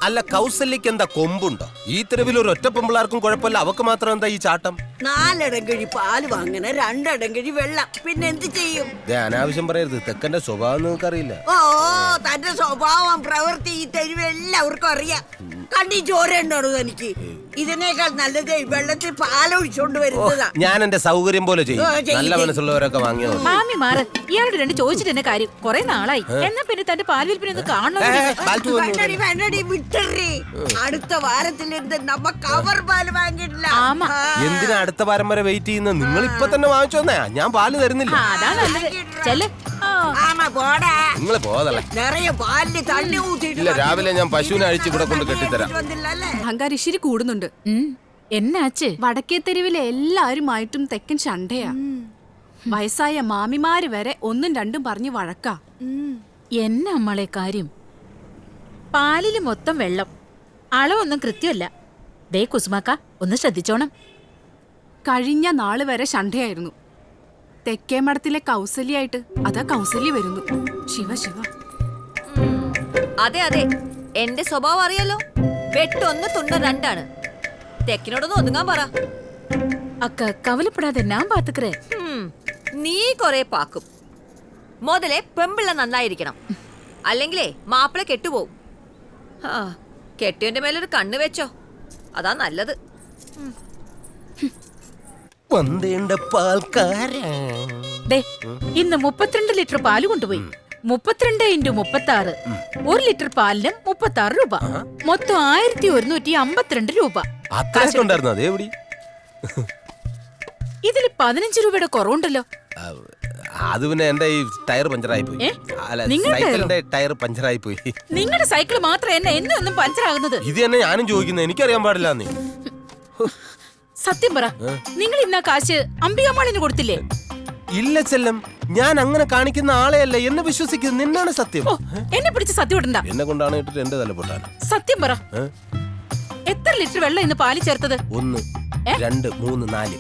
അല്ല കൗസല്യക്ക് എന്താ കൊമ്പുണ്ടോ? ഈ തെരുവിൽ ഒരു ഒറ്റ പെമ്പിളാർക്കും കുഴപ്പമില്ല, അവക്ക് മാത്രം എന്താ ഈ ചാട്ടം? 4 ഇടങ്കഴി പാല് വാങ്ങണ 2 ഇടങ്കഴി വെള്ളം, പിന്നെ എന്ത് ചെയ്യും? അനാവശ്യം പറയരുത്, തെക്കന്റെ സ്വഭാവം നിങ്ങൾക്കറിയില്ല. ഓ, തന്റെ സ്വഭാവം പ്രവൃത്തി ഈ തെരുവ് എല്ലാവർക്കും അറിയാം. കണ്ണി ചോരണ്ടോ എനിക്ക്? ഇതിനേക്കാൾ നല്ലത് വെള്ളത്തിൽ പാലൊഴിച്ചോണ്ട് വരുന്നതാ. ഞാൻ എന്റെ സൗകര്യം പോലെ ചെയ്യും. നല്ല മനസ്സുള്ളവരൊക്കെ വാങ്ങിയോ. മാമി മാറ്, ഇയാളുടെ 2 ചോദിച്ചിട്ട് എന്നെ കാര്യം കുറെ നാളായി. എന്നാ പിന്നെ തന്റെ പാൽ വിൽപ്പന കാണണം. അടുത്ത വാരത്തിലെന്ത് നമ്മ കവർ പാല് വാങ്ങിയിട്ടില്ല. എന്തിനാ അടുത്ത വാരം വരെ വെയിറ്റ് ചെയ്യുന്നത്? നിങ്ങൾ ഇപ്പൊ തന്നെ വാങ്ങിച്ചോന്നേ, ഞാൻ പാല് തരുന്നില്ല. അതാണ് നല്ലത്. ചെല്ല്. നിങ്ങള് പോതല്ലേ. നിറയെ പാലിന് തണ്ണി ഊത്തിയിട്ടില്ല. രാവിലെ ഞാൻ പശുവിനെ അഴിച്ച് ഇവിടെ കൊണ്ട് കെട്ടിത്തരാം. അഹങ്കാരം ഇച്ചിരി കൂടുന്നുണ്ട്. എന്നാച്ച്? വടക്കേ തെരുവിലെ എല്ലാവരുമായിട്ടും തെക്കൻ ശണ്ടയാ. വയസ്സായ മാമിമാര് വരെ 1ഉം 2ഉം പറഞ്ഞ് വഴക്കാ. എന്നാ അമ്മളെ കാര്യം? പാലില് മൊത്തം വെള്ളം, അളവൊന്നും കൃത്യമല്ല. ദേ കുസുമാക്ക, ഒന്ന് ശ്രദ്ധിച്ചോണം. കഴിഞ്ഞ നാള് വരെ ശണ്ടയായിരുന്നു. തെക്കേ മഠത്തിലെ കൗസല്യായിട്ട് അതാ കൗസല്യ വരുന്നു. ശിവ ശിവ. അതെ അതെ, എന്റെ സ്വഭാവം അറിയാലോ. വെട്ടൊന്ന് തുണ്ട 2ആണ്. തെക്കിനോടൊന്ന് ഒതുങ്ങാൻ പറ. അക്ക കവലപ്പെടാതെ ഞാൻ പാത്തുക്കറേ. നീ കൊറേ പാക്കും. മുതലേ പെമ്പിള്ള നന്നായിരിക്കണം, അല്ലെങ്കിലേ മാപ്പിള കെട്ടുപോകും. കെട്ടിയന്റെ മേലൊരു കണ്ണ് വെച്ചോ, അതാ നല്ലത്. ഇന്ന് 32 ലിറ്റർ പാല് കൊണ്ടുപോയി. 32 × 36, 1 ലിറ്റർ പാലിന് 36 രൂപ. മൊത്തം 1152 രൂപ. ഇതില് 15 രൂപയുടെ കുറവുണ്ടല്ലോ. അത് പിന്നെ എന്റെ ഈ ടയർ പഞ്ചറായി പോയി. ടയർ പഞ്ചറായി പോയി. നിങ്ങളുടെ സൈക്കിൾ മാത്രം എന്നെ എന്നും പഞ്ചറാകുന്നത്. ഇത് തന്നെ ഞാനും ചോദിക്കുന്നത്, എനിക്കറിയാൻ പാടില്ല. നീ സത്യം പറ, നിങ്ങൾ ഇന്ന കാശ് അംബികമാളിന് കൊടുത്തില്ലേ? ഇല്ല ചെല്ലം, ഞാൻ അങ്ങനെ കാണിക്കുന്ന ആളെയല്ല. എന്നെ വിശ്വസിക്കുന്നത്, നിന്നാണ് സത്യം. എന്നെ പിടിച്ച് സത്യം ഇടണ്ട. എന്നെ കൊണ്ടാണ് ഇട്ടിട്ട് എന്റെ തല പൊട്ടാൻ. സത്യം പറ, എത്ര ലിറ്റർ വെള്ളം ഇന്ന് പാലിൽ ചേർത്തത്? 1 2 3 4.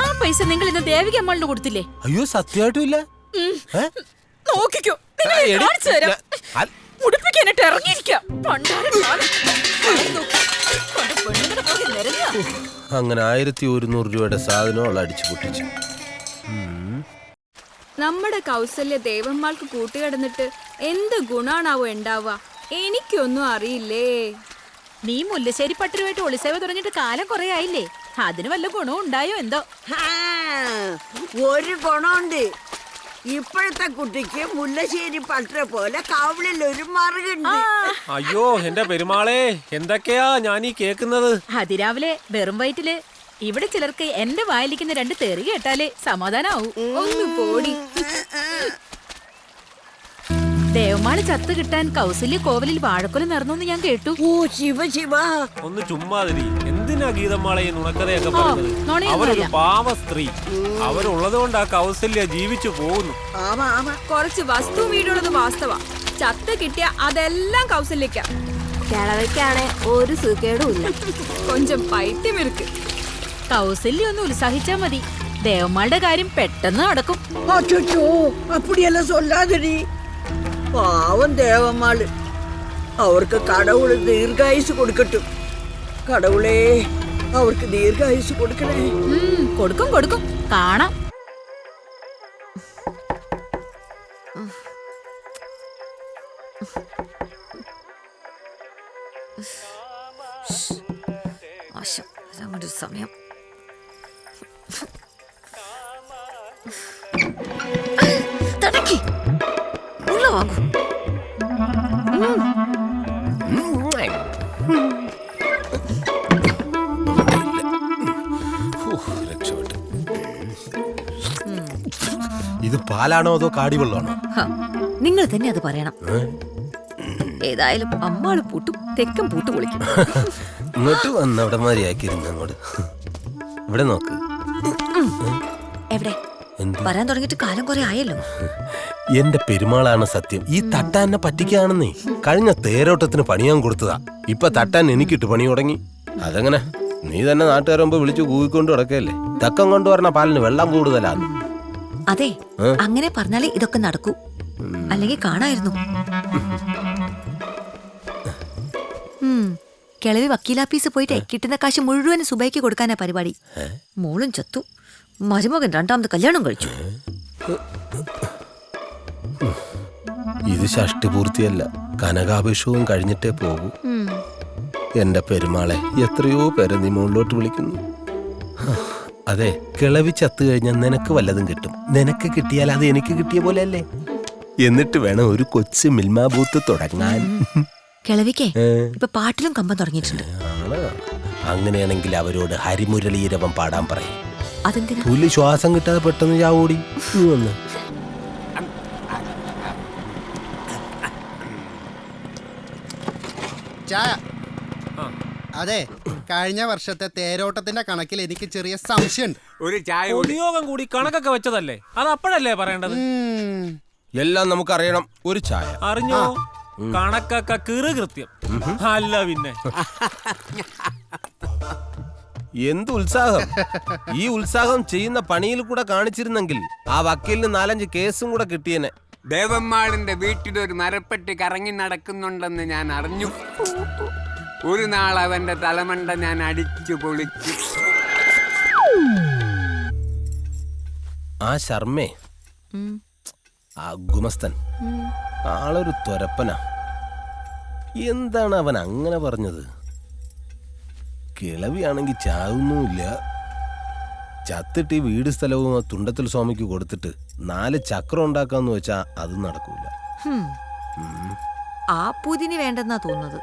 ആ പൈസ നിങ്ങൾ ഇന്ന് ദേവിക അമ്മാളിന് കൊടുത്തില്ലേ? അയ്യോ സത്യമായിട്ടും ഇല്ല. നോക്കിക്കോ, കാണിച്ചു തരാം. ഉടുപ്പിക്കാനായിട്ട് ഇറങ്ങിയിരിക്കാം. അങ്ങനെ 1100 രൂപയുടെ സാധനം അവൾ അടിച്ചു പൊട്ടിച്ചു. നമ്മുടെ കൗസല്യ ദേവന്മാർക്ക് കൂട്ടുകിടന്നിട്ട് എന്ത് ഗുണാണാവോ ഉണ്ടാവുക? എനിക്കൊന്നും അറിയില്ലേ. നീ മുല്ലശ്ശേരി പട്ടരുമായിട്ട് ഒളിസേവ തുടങ്ങിയിട്ട് കാലം കുറെ ആയില്ലേ? അതിന് വല്ല ഗുണവും ഉണ്ടായോ എന്തോ? ഒരു ഗുണമുണ്ട്. ഇപ്പോഴത്തെ കുട്ടിക്ക് മുല്ലശ്ശേരി പട്ടര പോലെ കവിളിൽ ഒരു മറുകുണ്ട്. അയ്യോ എന്റെ പെരുമാളെ, എന്തൊക്കെയാ ഞാൻ ഈ കേക്കുന്നത്? അതിരാവിലെ വെറും വയറ്റില് ഇവിടെ ചിലർക്ക് എന്റെ വായിലിരിക്കുന്ന 2 തെറി കേട്ടാലേ സമാധാനാവൂ. ഒന്ന് പോടി. ദേവമാള് ചത്ത് കിട്ടാൻ കൗസല്യ കോവലിൽ വാഴക്കൊല നടന്നു ഞാൻ കേട്ടു. ഓ ശിവ ശിവ. ഒന്ന് ചുമ്മാതിരി. എന്തിനാ ഗീതമാളെ ഈ നുണക്കഥയൊക്കെ പറഞ്ഞത്? അവരൊരു പാവ സ്ത്രീ. അവരുള്ളത് കൊണ്ട് ആ കൗസല്യ ജീവിച്ചു പോകുന്നു. കുറച്ച് വസ്തു വീടുള്ളത് വാസ്തവ. ചത്ത് കിട്ടിയ അതെല്ലാം കൗസല്യക്ക. കിളവയ്ക്കാണെ ഒരു സുഖേടും ഇല്ല. കൊഞ്ചം പൈത്യം ഇருக்கு. കൗസല്യ ഒന്ന് ഉത്സാഹിച്ചാ മതി, ദേവമാളുടെ കാര്യം പെട്ടെന്ന് നടക്കും. അച്ചോ, അപ്പടിയെല്ലാം சொல்லாதடி. പാവം ദേവന്മാള്. അവർക്ക് കടവുള് ദീർഘായുസ് കൊടുക്കട്ടും. കടവുളേ, അവർക്ക് ദീർഘായുസ് കൊടുക്കണേ. കൊടുക്കും കൊടുക്കും, കാണാം. സമയം വാങ്ങൂ. ഇത് പാലാണോ അതോ കാടിവെള്ളമാണോ? നിങ്ങൾ തന്നെ അത് പറയണം. ഏതായാലും അമ്മാള് പൂട്ടും തെക്കും പൂട്ട് പൊളിക്കും. ഇങ്ങോട്ട് വന്നവിടെ മാതിരിയാക്കിയിരുന്നു. അങ്ങോട്ട് ഇവിടെ നോക്ക്. എവിടെ വരാൻ തുടങ്ങിയിട്ട് കാലം കുറെ ആയല്ലോ. എന്റെ പെരുമാളാണ് സത്യം. ഈ തട്ടാൻ എന്നെ പറ്റിക്കാണെന്നേ. കഴിഞ്ഞ തേരോട്ടത്തിന് പണിയാൻ കൊടുത്തതാ. ഇപ്പൊ തട്ടാൻ എനിക്കിട്ട് പണി തുടങ്ങി. അതെങ്ങനെ? നീ തന്നെ നാട്ടുകാരുമ്പോ വിളിച്ചു കൂവിക്കൊണ്ട് കിടക്കല്ലേ. തക്കം കൊണ്ടുവരണ പാലിന് വെള്ളം കൂടുതലാണ്. അതെ, അങ്ങനെ പറഞ്ഞാലേ ഇതൊക്കെ നടക്കൂ. അല്ലെങ്കിൽ കാണായിരുന്നു. കിളവി വക്കീലാപ്പീസ് പോയിട്ട് കിട്ടുന്ന കാശ് മുഴുവൻ സുബൈക്ക് കൊടുക്കാനാ പരിപാടി. മോളും ചത്തു, മരുമകൻ രണ്ടാമത് കല്യാണം കഴിച്ചു. ഇത് ഷഷ്ടിപൂർത്തിയല്ല, കനകാഭിഷേകവും കഴിഞ്ഞിട്ടേ പോകൂ. എന്റെ പെരുമാളെ, എത്രയോ പേരെ നീ മുകളിലോട്ട് വിളിക്കുന്നു. അതെ, കിളവി ചത്തു കഴിഞ്ഞാൽ നിനക്ക് വല്ലതും കിട്ടും. നിനക്ക് കിട്ടിയാൽ അത് എനിക്ക് കിട്ടിയ പോലെ അല്ലേ? എന്നിട്ട് വേണം ഒരു കൊച്ചു മിൽമാ ബൂത്ത് തുടങ്ങാൻ. കിളവിക്കേ ഇപ്പൊ പാട്ടിലും കമ്പം തുടങ്ങിയിട്ടുണ്ട്. അങ്ങനെയാണെങ്കിൽ അവരോട് ഹരിമുരളീരവം പാടാൻ പറയും. അതെന്തിനാ? പുലി ശ്വാസം കിട്ടാതെ പെട്ടെന്ന് ചാവൂടി വന്ന്. ചായ. അതെ, കഴിഞ്ഞ വർഷത്തെ തേരോട്ടത്തിന്റെ കണക്കിൽ എനിക്ക് ചെറിയ സംശയമുണ്ട്. ഒരു ചായ ഉപയോഗം കൂടി കണക്കൊക്കെ വെച്ചതല്ലേ, അത് അപ്പോഴല്ലേ പറയേണ്ടത്? എല്ലാം നമുക്കറിയണം. ഒരു ചായ. അറിഞ്ഞോ? കണക്കൊക്കെ കൃത്യം. അല്ല പിന്നെ എന്ത് ഉത്സാഹം! ഈ ഉത്സാഹം ചെയ്യുന്ന പണിയിൽ കൂടെ കാണിച്ചിരുന്നെങ്കിൽ ആ വക്കീലിന് 4-5 കേസും കൂടെ കിട്ടിയേനെ. ദേവമ്മാളിന്റെ വീട്ടിലൊരു മരപ്പെട്ടി കറങ്ങി നടക്കുന്നുണ്ടെന്ന് ഞാൻ അറിഞ്ഞു. ഒരു നാൾ അവന്റെ തലമണ്ട ഞാൻ അടിച്ചു പൊളിച്ചു. ആ ശർമ്മേ, ആ ഗുമസ്തൻ ആളൊരു ത്വരപ്പനാ. എന്താണ് അവൻ അങ്ങനെ പറഞ്ഞത്? കിളവിയാണെങ്കിൽ ചാവുന്നുമില്ല. ചത്തിട്ട് ഈ വീട് സ്ഥലവും ആ തുണ്ടത്തിൽ സ്വാമിക്ക് കൊടുത്തിട്ട് 4 ചക്രം ഉണ്ടാക്കാന്ന് വെച്ചാ അത് നടക്കൂല. ആ പൂതിന് വേണ്ടെന്നാ തോന്നുന്നത്.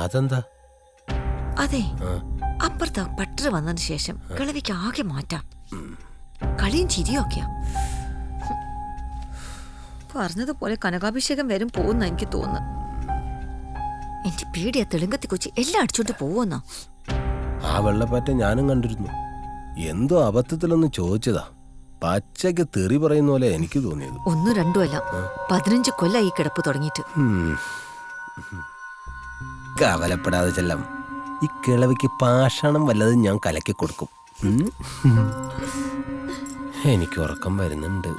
അതെന്താ? അതെ, അപ്പുറത്ത് പട്ടർ വന്നതിന് ശേഷം കിളവിക്ക് ആകെ മാറ്റാം. കളിയും ചിരിയും ഒക്കെയാ. പറഞ്ഞതുപോലെ കനകാഭിഷേകം വരും പോകുന്ന എനിക്ക് തോന്നുന്നു. എന്റെ പേടിയാ തെളുങ്കത്തി കൊച്ചി എല്ലാം അടിച്ചോണ്ട് പോവുന്നാ. ആ വെള്ളപ്പാറ്റ ഞാനും കണ്ടിരുന്നു. എന്തോ അബദ്ധത്തിലൊന്ന് ചോദിച്ചതാ. പച്ചയ്ക്ക് തെറി പറയുന്ന പോലെ എനിക്ക് തോന്നിയത്. 1-2 അല്ല, 15 കൊല്ലം ഈ കിടപ്പ് തുടങ്ങിയിട്ട്. കവലപ്പെടാതെ ചെല്ലാം. ഈ കിളവിക്ക് പാഷാണം വല്ലതും ഞാൻ കലക്കി കൊടുക്കും. എനിക്ക് ഉറക്കം വരുന്നുണ്ട്.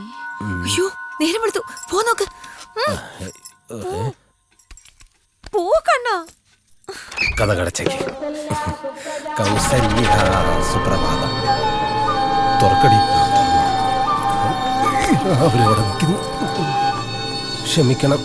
അയ്യോ, നേരം വെളുത്തു. പോ നോക്ക്. പോ കണ്ണാ. കഥ കടച്ചേക്ക്. കൗസല്യ സുപ്രഭാതം. തുറക്കടി. അവരവിടെ നിൽക്കുന്നു. ക്ഷമിക്കണം.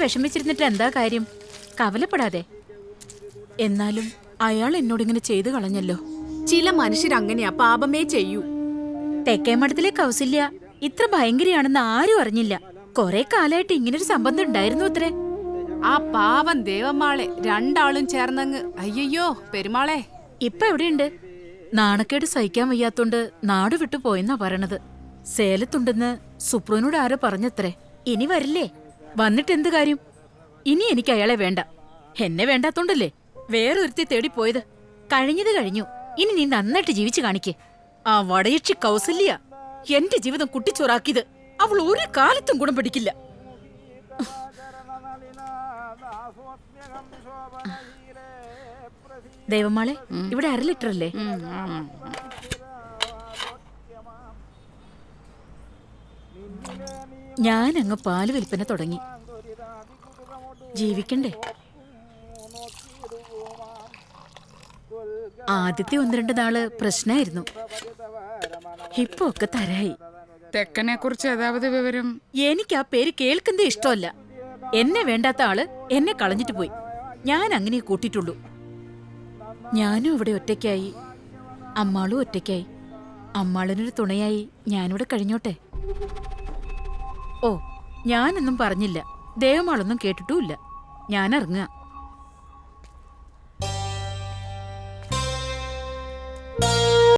വിഷമിച്ചിരുന്നിട്ട് എന്താ കാര്യം? കവലപ്പെടാതെ. എന്നാലും അയാൾ എന്നോട് ഇങ്ങനെ ചെയ്തു കളഞ്ഞല്ലോ. ചില മനുഷ്യരങ്ങനെയാ, പാപമേ ചെയ്യൂ. തെക്കേമഠത്തിലെ കൗസല്യ ഇത്ര ഭയങ്കരയാണെന്ന് ആരും അറിഞ്ഞില്ല. കൊറേ കാലായിട്ട് ഇങ്ങനൊരു സംബന്ധം ഉണ്ടായിരുന്നു അത്രേ. ആ പാവം ദേവമ്മാളെ രണ്ടാളും ചേർന്നങ്ങ്. അയ്യോ പെരുമാളെ. ഇപ്പൊ എവിടെയുണ്ട്? നാണക്കേട് സഹിക്കാൻ വയ്യാത്തോണ്ട് നാട് വിട്ടു പോയെന്നാ പറയണത്. സേലത്തുണ്ടെന്ന് സുപ്രൂനോട് ആരോ പറഞ്ഞത്രേ. ഇനി വരില്ലേ? വന്നിട്ട് എന്ത് കാര്യം? ഇനി എനിക്ക് അയാളെ വേണ്ട. എന്നെ വേണ്ടാത്തോണ്ടല്ലേ വേറൊരുത്തി തേടി പോയത്. കഴിഞ്ഞത് കഴിഞ്ഞു. ഇനി നീ നന്നായിട്ട് ജീവിച്ചു കാണിക്ക്. ആ വടയക്ഷി കൗസല്യ എന്റെ ജീവിതം കുട്ടിച്ചോറാക്കിയത് അവൾ ഒരു കാലത്തും ഗുണം പിടിക്കില്ല. ദേവമാളെ, ഇവിടെ 1/2 ലിറ്റർ അല്ലേ? ഞാൻ അങ്ങ് പാല് വിൽപ്പന തുടങ്ങി. ജീവിക്കണ്ടേ? ആദ്യത്തെ 1-2 നാള് പ്രശ്നമായിരുന്നു. ഇപ്പൊ ഒക്കെ തരായി. തെക്കനെ കുറിച്ച് ഏതാവത് വിവരം? എനിക്ക് ആ പേര് കേൾക്കുന്നേ ഇഷ്ടമല്ല. എന്നെ വേണ്ടാത്ത ആള് എന്നെ കളഞ്ഞിട്ട് പോയി. ഞാൻ അങ്ങനെ കൂട്ടിട്ടുള്ളൂ. ഞാനും ഇവിടെ ഒറ്റയ്ക്കായി, അമ്മാളും ഒറ്റയ്ക്കായി. അമ്മാളനൊരു തുണയായി ഞാനിവിടെ കഴിഞ്ഞോട്ടെ. ഓ, ഞാനൊന്നും പറഞ്ഞില്ല, ദേവമാളൊന്നും കേട്ടിട്ടുമില്ല. ഞാൻ ഇറങ്ങുക.